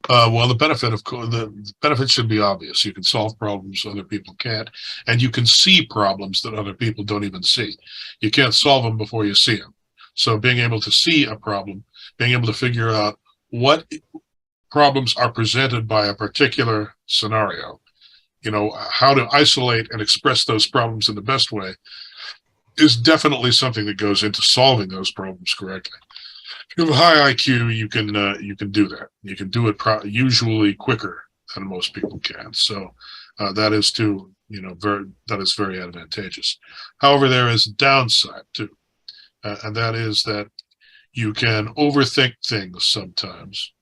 Well, the benefit, of course, the benefit should be obvious. You can solve problems other people can't, and you can see problems that other people don't even see. You can't solve them before you see them. So being able to see a problem, being able to figure out what problems are presented by a particular scenario, how to isolate and express those problems in the best way is definitely something that goes into solving those problems correctly. If you have a high IQ, you can do that. You can do it usually quicker than most people can. So that is that is very advantageous. However, there is a downside too, and that is that you can overthink things sometimes,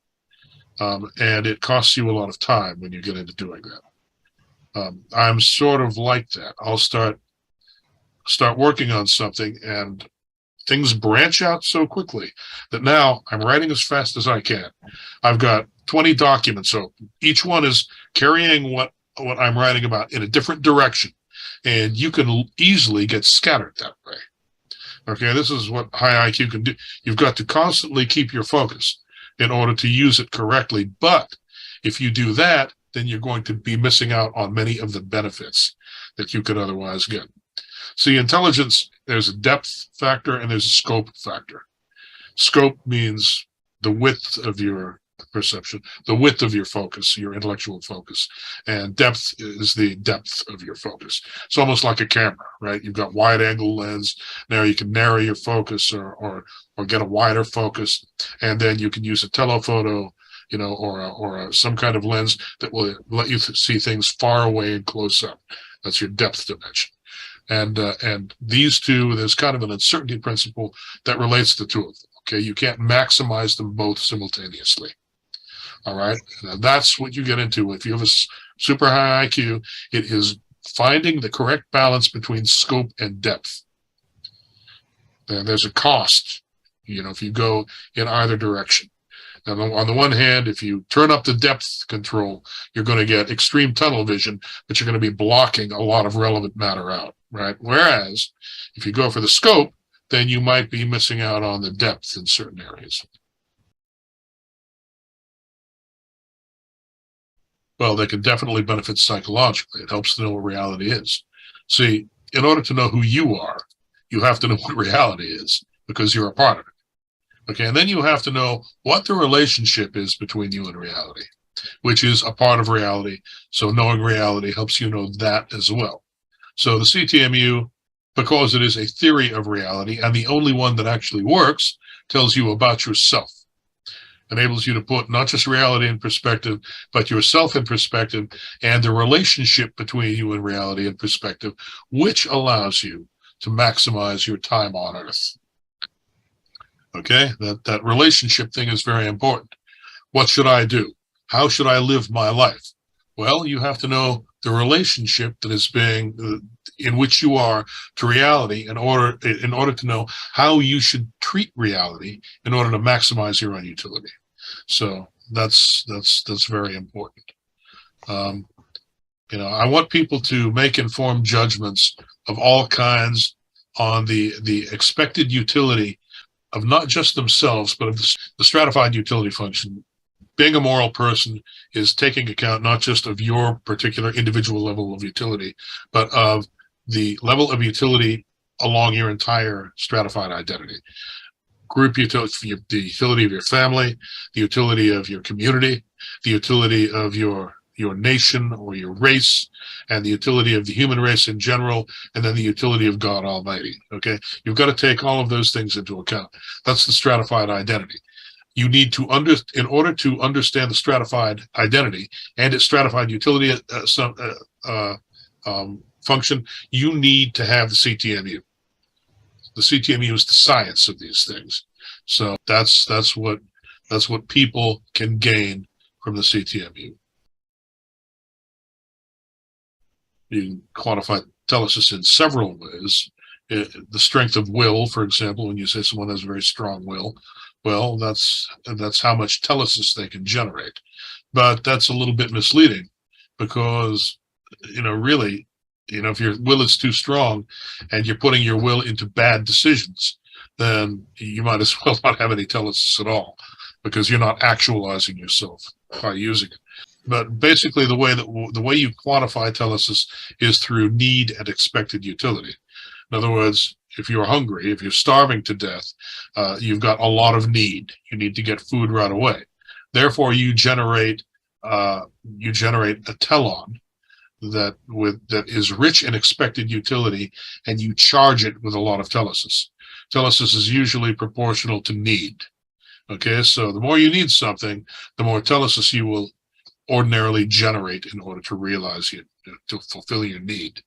and it costs you a lot of time when you get into doing that. I'm sort of like that. I'll start working on something, and things branch out so quickly that now I'm writing as fast as I can. I've got 20 documents open. Each one is carrying what I'm writing about in a different direction, and you can easily get scattered that way. Okay, this is what high IQ can do. You've got to constantly keep your focus in order to use it correctly. But if you do that, then you're going to be missing out on many of the benefits that you could otherwise get. See, intelligence, there's a depth factor and there's a scope factor. Scope means the width of your perception, the width of your focus, your intellectual focus, and depth is the depth of your focus. It's almost like a camera, right? You've got wide angle lens. Now you can narrow your focus or get a wider focus, and then you can use a telephoto, or some kind of lens that will let you see things far away and close up. That's your depth dimension. And these two, there's kind of an uncertainty principle that relates to the two of them. Okay, you can't maximize them both simultaneously. All right, now that's what you get into if you have a super high IQ. It is finding the correct balance between scope and depth. And there's a cost, if you go in either direction. Now, on the one hand, if you turn up the depth control, you're going to get extreme tunnel vision, but you're going to be blocking a lot of relevant matter out, right? Whereas if you go for the scope, then you might be missing out on the depth in certain areas. Well, they can definitely benefit psychologically. It helps to know what reality is. See, in order to know who you are, you have to know what reality is because you're a part of it. Okay, and then you have to know what the relationship is between you and reality, which is a part of reality. So knowing reality helps you know that as well. So the CTMU, because it is a theory of reality and the only one that actually works, tells you about yourself, enables you to put not just reality in perspective, but yourself in perspective and the relationship between you and reality in perspective, which allows you to maximize your time on Earth. Okay, that relationship thing is very important. What should I do? How should I live my life? Well, you have to know the relationship that is being in which you are to reality in order to know how you should treat reality in order to maximize your own utility. So that's very important. I want people to make informed judgments of all kinds on the expected utility of not just themselves, but of the stratified utility function. Being a moral person is taking account not just of your particular individual level of utility, but of the level of utility along your entire stratified identity. Group utility, the utility of your family, the utility of your community, the utility of your nation or your race, and the utility of the human race in general, and then the utility of God Almighty. Okay, you've got to take all of those things into account. That's the stratified identity. You need to in order to understand the stratified identity and its stratified utility function, you need to have the CTMU. The CTMU is the science of these things. So that's what people can gain from the CTMU. You can quantify telesis in several ways. The strength of will, for example, when you say someone has a very strong will, well, that's how much telesis they can generate. But that's a little bit misleading because, really, if your will is too strong and you're putting your will into bad decisions, then you might as well not have any telesis at all. because you're not actualizing yourself by using it. But basically, the way you quantify telesis is through need and expected utility. In other words, if you're hungry, if you're starving to death, you've got a lot of need. You need to get food right away. Therefore, you generate a telon that is rich in expected utility, and you charge it with a lot of telesis. Telesis is usually proportional to need. Okay, so the more you need something, the more telesis you will ordinarily generate in order to realize to fulfill your need.